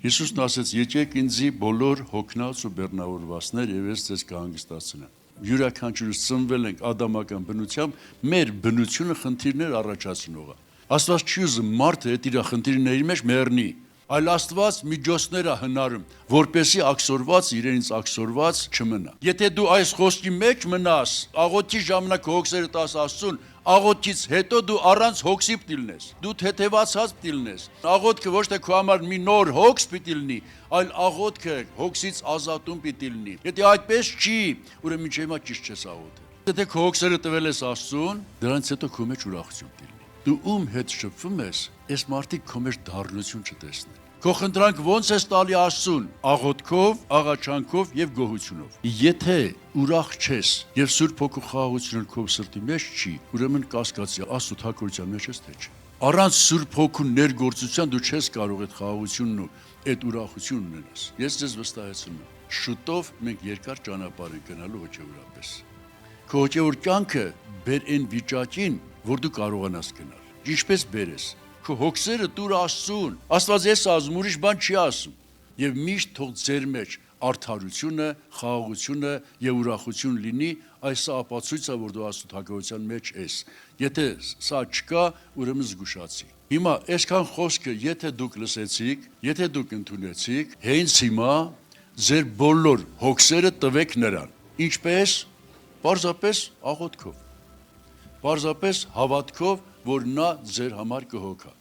Հիսուսն ասեց. «Եկեք ինձի բոլոր հոգնած ու բեռնավորվածներ եւ ես ձեզ կհանգստացնեմ»։ Յուրաքանչյուրս ծնվել ենք ադամական բնությամբ, մեր բնությունը խնդիրներ առաջացնող է։ Աստված չի ուզում մարդը այդ իր խնդիրների մեջ մեռնի, այլ Աստված միջոցներ է հնարում, որպեսզի աքսորված իրենից աքսորված չմնա։ Եթե դու այս խոսքի մեջ մնաս, աղոթքի ժամանակ հոգսերը տաս Աստծուն, աղոթքից հետո դու առանց հոգսի պիտի լինես, դու թեթևացած պիտի լինես։ Աղոթքը ոչ թե քո համար մի նոր հոգս պիտի լինի, այլ աղոթքը հոգսից ազատում պիտի լինի։ Եթե այդպես չի, ուրեմն մինչև հիմա ճիշտ չես աղոթել։ Եթե քո հոգսերը տվել ես Աստծուն, դրանից հետո քո մեջ ուրախություն պիտի լինի։ Դու ում հետ շփվում ես, այս մարդիկ քո մեջ դառնություն չտեսնեն։ Քո խնդրանք ոնց ես տալի Աստծուն, աղոթքով, աղաչանքով եւ գոհությունով։ Եթե ուրախ չես եւ Սուրբ Հոգու խաղաղությունը քո սրտի մեջ չի, ուրեմն կասկածի Աստծո թակորության մեջ ես թե չէ։ Առանց Սուրբ Հոգու ներգործության դու չես կարող այդ խաղաղությունն ու այդ ուրախությունն ունենաս։ Ես ձեզ վստահեցնում եմ, շուտով մենք երկար ճանապարհ ենք գնալու հոգեորապես։ Քո հոգեոր կյանքը բեր այն վիճակին, որ դու կարողանաս գնալ։ Ինչպես բերես։ Քո հոգսերը տուր Աստծուն։ Աստված էս ասում, ուրիշ բան չի ասում։ Եվ միշտ թող ձեր մեջ արդարությունը, խաղաղությունը եւ ուրախություն լինի, այս ապացույցը, որ դու Աստծո թագավորության մեջ ես։ Եթե սա չկա, ուրեմն զգուշացի։ Հիմա այսքան խոսքը, եթե դուք լսեցիք, եթե դուք ընդունեցիք, հենց հիմա ձեր բոլոր հոգսերը տվեք նրան։ Ինչպես? Պարզապես աղոթքով։ Պարզապես հավատքով, որ նա ձեր համար կհոգա։